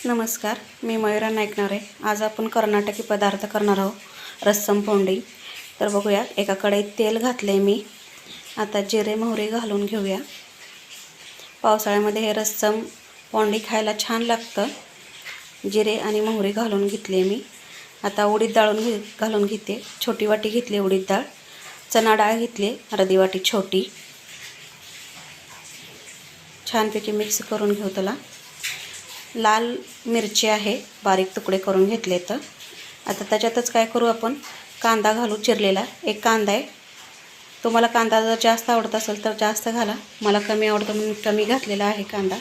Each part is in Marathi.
नमस्कार, मी मयुरा नाईकनारे। आज आपण कर्नाटकी पदार्थ करणार आहोत, रस्सम पोंडी। तर बघूया, एका कढईत तेल घातले मी। आता जिरे मोहरी घालून घेऊया। पावसाळ्यामध्ये हे रस्सम पोंडी खायला छान लागतं। जिरे आणि मोहरी घालून घेतले मी। आता उडीद डाळ घालून घेते। छोटी वाटी घेतली उडीद डाळ। चणा डाळ घेतली अर्धी वाटी छोटी। छानपैकी मिक्स करून घेऊ त्याला। लाल मिरची आहे, बारीक तुकडे करून घेतले। तर आता त्याच्यातच काय करू, आपण कांदा घालू चिरलेला। एक कांदा आहे, तुम्हाला कांदा जर जास्त आवडत असेल तर जास्त घाला। मला कमी आवडतो म्हणून कमी घातलेला आहे कांदा।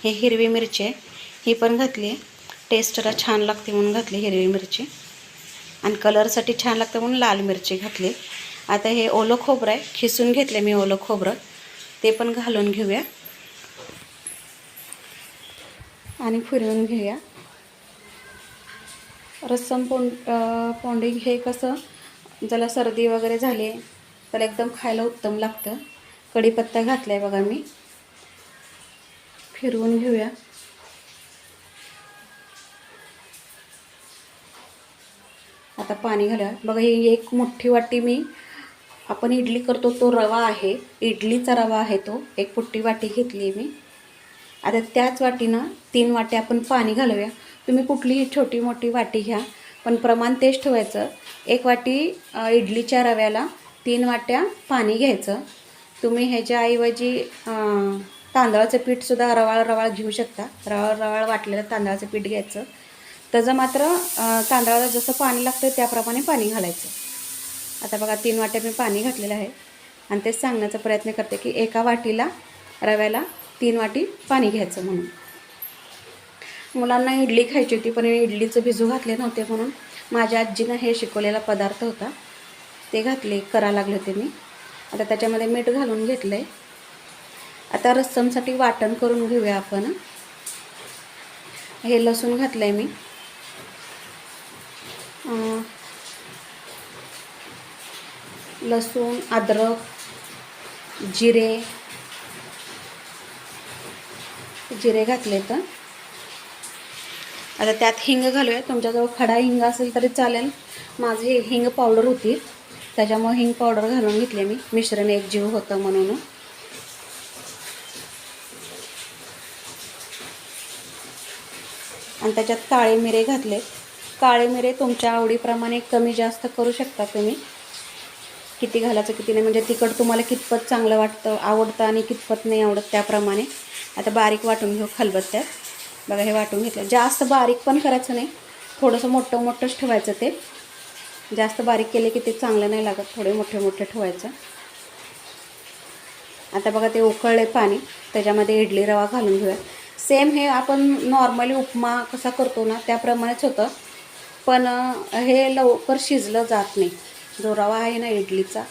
हे हिरवी मिरची आहे, ही पण घातली आहे। टेस्टला छान लागते म्हणून घातली हिरवी मिरची, आणि कलरसाठी छान लागतं म्हणून लाल मिरची घातली। आता हे ओलं खोबरं आहे, खिसून घेतले मी ओलं खोबरं, ते पण घालून घेऊया आणि फिरवून घेऊया। रस्सम पोंडी हे कसं, ज्याला सर्दी वगैरे झाली तर एकदम खायला उत्तम लागतं। कढीपत्ता घातलाय बघा मी, फिरवून घेऊया। आता पाणी घालूया। बघा, ही एक मोठी वाटी मी आपण इडली करतो तो रवा आहे, इडलीचा रवा आहे तो, एक मोठी वाटी घेतली मी। आता त्याच वाटीनं 3 वाट्या आपण पाणी घालूया। तुम्ही कुठलीही छोटी मोठी वाटी घ्या, पण प्रमाण तेच ठेवायचं। 1 वाटी इडलीच्या रव्याला 3 वाट्या पाणी घ्यायचं। तुम्ही ह्याच्या ऐवजी तांदळाचं पीठसुद्धा रवाळ घेऊ शकता। रवाळ वाटलेलं तांदळाचं पीठ घ्यायचं। त्याचं मात्र तांदळाला जसं पाणी लागतं त्याप्रमाणे पाणी घालायचं। आता बघा, 3 वाट्या मी पाणी घातलेलं आहे, आणि तेच सांगण्याचा प्रयत्न करते की एका वाटीला रव्याला 3 वाटी पाणी घ्यायचं म्हणून। मुलांना इडली खायची होती, पण इडलीचं भिजू घातले नव्हते, म्हणून माझ्या आजीनं हे शिकवलेला पदार्थ होता, ते घातले, करा लागले होते मी। आता त्याच्यामध्ये मीठ घालून घेतलं आहे। आता रस्समसाठी वाटण करून घेऊया आपण। हे लसूण घातलं आहे मी, लसूण, अद्रक, जिरे घातले। तर आता त्यात हिंग घालूया। तुमच्याजवळ खडा हिंग असेल तरी चालेल, माझी हिंग पावडर होती त्याच्यामुळे हिंग पावडर घालून घेतले मी, मिश्रण एक जीव होतं म्हणून। आणि त्याच्यात काळे मिरे घातले। काळे मिरे तुमच्या आवडीप्रमाणे कमी जास्त करू शकता तुम्ही, किती घालायचं किती नाही, म्हणजे तिखट तुम्हाला कितपत चांगलं वाटतं आवडतं आणि कितपत नाही आवडत त्याप्रमाणे। आता बारीक वाटून घेऊ खलबत्त्यात। बघा, हे वाटून घेतलं। जास्त बारीक पण करायचं नाही, थोडंसं मोठंच ठेवायचं। ते जास्त बारीक केले की ते चांगलं नाही लागत, थोडे मोठे ठेवायचं। आता बघा, ते उकळले पाणी, त्याच्यामध्ये इडली रवा घालून घेऊया। सेम हे आपण नॉर्मली उपमा कसा करतो ना त्याप्रमाणेच होतं, पण हे लवकर शिजलं जात नाही। जो रवा आहे ना इडलीचा,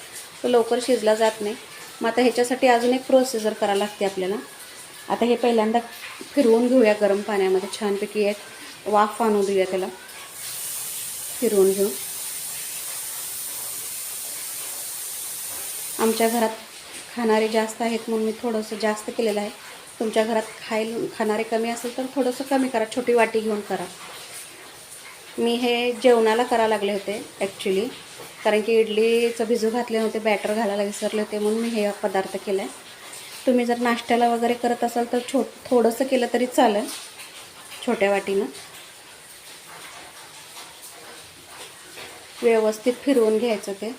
तो लवकर शिजला जात नाही। मग आता ह्याच्यासाठी अजून एक प्रोसिजर करावी लागते आपल्याला। आता हे पहिल्यांदा फिरवून घेऊया गरम पाण्यामध्ये, छानपैकी एक वाफ आणू देऊया त्याला, फिरवून घेऊ। आमच्या घरात खाणारे जास्त आहेत म्हणून मी थोडंसं जास्त केलेलं आहे। तुमच्या घरात खाणारे कमी असेल तर थोडंसं कमी करा, छोटी वाटी घेऊन करा। मी हे जेवणाला करायला लागले होते ॲक्च्युली, कारण की इडलीचं भिजू घातले नव्हते, बॅटर घालायला विसरले होते, म्हणून मी हे पदार्थ केला आहे। तुम्ही जर नाश्त्याला वगैरे करत असाल तर थोडंसं केलं तरी चालेल, छोट्या वाटीनं। व्यवस्थित फिरवून घ्यायचं, ते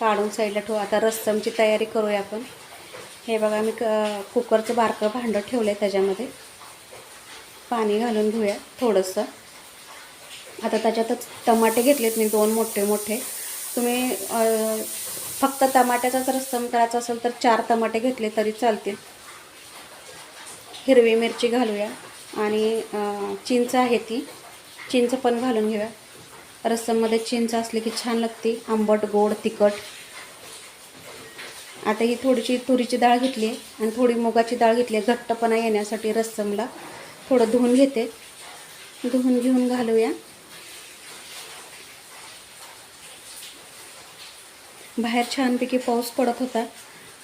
काढून साईडला ठेवू। आता रस्समची तयारी करूया आपण। हे बघा, मी कुकरचं बारकं भांडं ठेवलं आहे, त्याच्यामध्ये पाणी घालून घेऊया थोडंसं। आता त्याच्यातच टमाटे घेतलेत मी 2 मोठे। तुम्ही फक्त टमाट्याचाच रस्सम करायचा असेल तर 4 टमाटे घेतले तरी चालतील। हिरवी मिरची घालूया, आणि चिंच आहे ती चिंच पण घालून घेऊया। रस्सममध्ये चिंच असली की छान लागते, आंबट गोड तिखट। आता ही थोडीशी तुरीची डाळ घेतली आहे आणि थोडी मुगाची डाळ घेतली आहे, घट्टपणा येण्यासाठी रस्समला। थोडं धुवून घेते, धुवून घेऊन घालूया। बाहेर छानपैकी पाऊस पडत होता,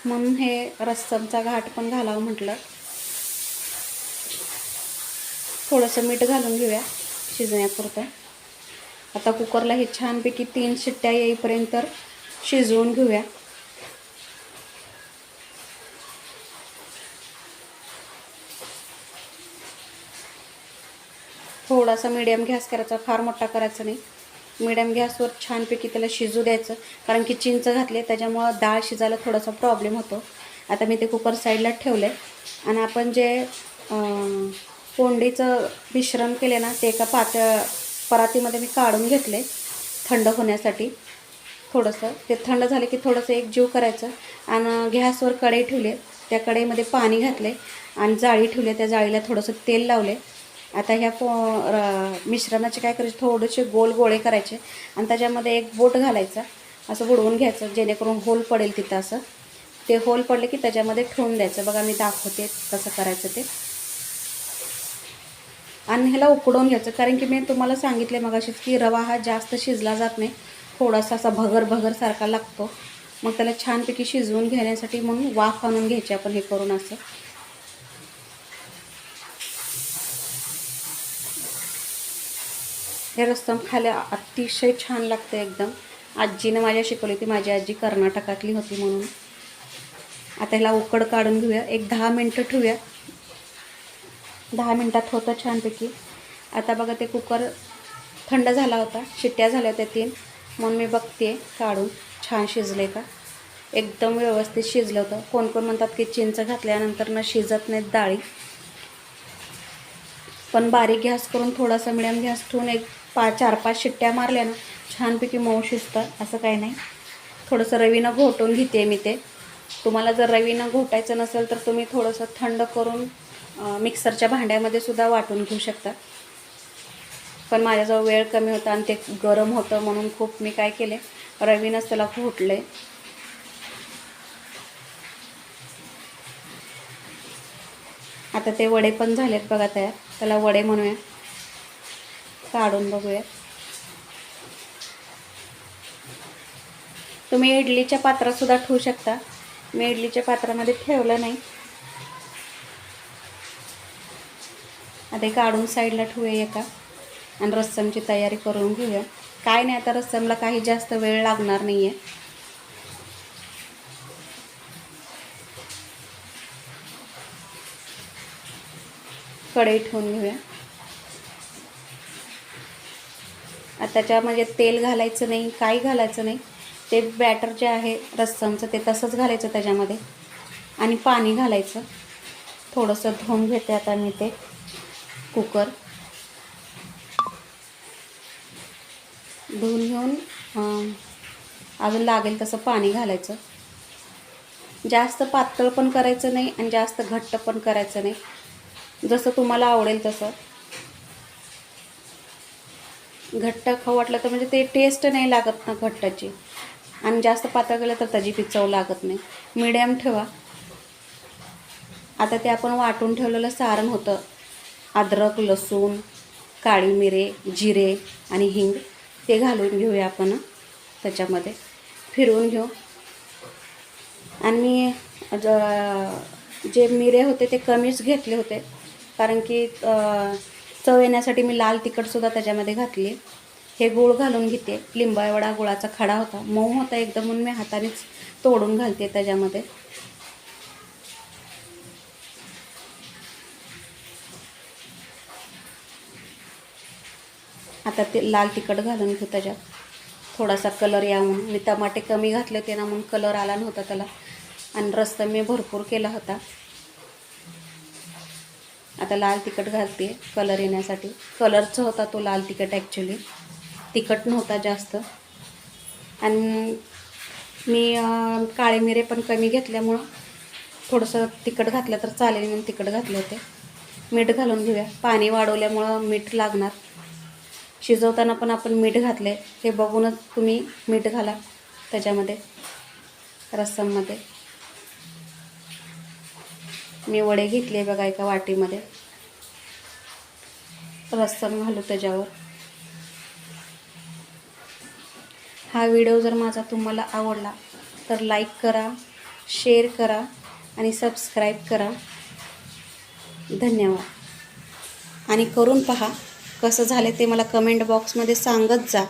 म्हणून हे रस्समचा घाट पण घालावं म्हटलं। थोडंसं मीठ घालून घेऊया शिजण्यापुरतं. आता कुकरला हे छानपैकी 3 शिट्ट्या येईपर्यंत शिजवून घेऊया. थोडासा मीडियम गॅस करायचा, फार मोठा करायचा नाही. मीडियम गॅसवर छानपैकी त्याला शिजू द्यायचं, कारण की चिंच घातले त्याच्यामुळं डाळ शिजायला थोडासा प्रॉब्लेम होतो. आता मी ते कुकर साईडला ठेवलं आहे आणि आपण जे कोंडीचं मिश्रण केले ना ते एका परातीमध्ये मी काढून घेतले थंड होण्यासाठी. थोडंसं ते थंड झाले की थोडंसं एक जीव करायचं आणि गॅसवर कढई ठेवली. त्या कढईमध्ये पाणी घातले आणि जाळी ठेवली. त्या जाळीला थोडंसं तेल लावले. आता ह्या मिश्रणाचे काय करायचे, थोडेसे गोल गोळे करायचे आणि त्याच्यामध्ये एक बोट घालायचा, असं बुडवून घ्यायचं जेणेकरून होल पडेल तिथं. असं ते होल पडले की त्याच्यामध्ये ठेवून द्यायचं. बघा मी दाखवते कसं करायचं ते. आणि ह्याला उकडवून घ्यायचं, कारण की मी तुम्हाला सांगितले मगाशीच की रवा हा जास्त शिजला जात नाही, थोडासा असा भगर सारखा लागतो. मग त्याला छानपैकी शिजवून घेण्यासाठी म्हणून वाफ आणून घ्यायची आपण हे करून. असं हे रस्सम खायला अतिशय छान लागतं एकदम. आजीनं माझ्या शिकवली होती, माझी आजी कर्नाटकातली होती म्हणून. आता ह्याला उकड काढून घेऊया, एक 10 मिनटं ठेवूया. 10 मिनटात होतं छानपैकी. आता बघा ते कुकर थंड झाला होता, शिट्ट्या झाल्या होत्या 3, म्हणून मी बघते काढून छान शिजले का. एकदम व्यवस्थित शिजलं होतं. कोण कोण म्हणतात की चिंच घातल्यानंतर न शिजत नाहीत डाळी, पण बारीक गॅस करून थोडासा मिडियम गॅस ठेवून एक 4-5 शिट्ट्या मारल्या ना छानपैकी मऊ शिजतं. असं काही नाही. थोडंसं रवीनं घोटून घेते मी ते. तुम्हाला जर रवीनं घोटायचं नसेल तर तुम्ही थोडंसं थंड करून मिक्सरच्या भांड्यामध्ये सुद्धा वाटून घेऊ शकता. पण माझ्याजवळ वेळ कमी होता आणि ते गरम होतं म्हणून खूप मी काय केले, रवीनंच त्याला घोटले. आता ते वडे पण झालेत बघा तयार. त्याला वडे म्हणूया. काढून बघूया. तुम्ही इडलीच्या पात्रात सुद्धा ठेवू शकता. मी इडलीच्या पात्रामध्ये ठेवलं नाही. आता काढून साईडला ठेवूया एका आणि रस्समची तयारी करून घेऊया. काय नाही, आता रस्समला काही जास्त वेळ लागणार नाही आहे. कढई ठेवून घेऊया. आता त्याच्यामध्ये तेल घालायचं नाही, काही घालायचं नाही. ते बॅटर जे आहे रस्समचं ते तसंच घालायचं त्याच्यामध्ये आणि पाणी घालायचं. थोडंसं धुवून घेते आता मी ते कुकर. धुवून घेऊन अजून लागेल तसं पाणी घालायचं. जास्त पातळ पण करायचं नाही आणि जास्त घट्ट पण करायचं नाही, जसं तुम्हाला आवडेल तसं. घट्ट खाऊ वाटलं तर म्हणजे ते टेस्ट नाही लागत ना घट्टाची, आणि जास्त पातळ केलं तर त्याची चव लागत नाही. मीडियम ठेवा. आता ते आपण वाटून ठेवलेलं सारण होतं, अद्रक, लसूण, काळी मिरे, जिरे आणि हिंग, ते घालून घेऊया आपण त्याच्यामध्ये. फिरवून घेऊ. आणि मी जे मिरे होते ते कमीच घेतले होते, कारण की चव येण्यासाठी मी लाल तिखटसुद्धा त्याच्यामध्ये घातली. हे गूळ घालून घेते. लिंबाएवढा गुळाचा खडा होता, मऊ होता एकदम, म्हणून मी हातानेच तोडून घालते त्याच्यामध्ये. आता ते लाल तिखट घालून घेऊ त्याच्यात. थोडासा कलर यावून, मी टमाटे कमी घातले होते ना म्हणून कलर आला नव्हता त्याला, आणि रस्सा मी भरपूर केला होता. आता लाल तिखट घालते कलर येण्यासाठी. कलरचा होता तो लाल तिखट, ॲक्च्युली तिखट नव्हता जास्त. आणि मी काळे मिरे पण कमी घेतल्यामुळं थोडंसं तिखट घातलं तर चालेल म्हणून तिखट घातले होते. मीठ घालून घेऊया. पाणी वाढवल्यामुळं मीठ लागणार. शिजवताना पण आपण मीठ घातले, हे बघूनच तुम्ही मीठ घाला त्याच्यामध्ये रस्सममध्ये. मी वडे घेतले बघा एका वाटीमध्ये. रस्सम घालू त्याच्यावर. हा व्हिडिओ जर माझा तुम्हाला आवडला तर लाईक करा, शेअर करा आणि सबस्क्राईब करा. धन्यवाद. आणि करून पहा कसं झालं ते मला कमेंट बॉक्समध्ये सांगत जा.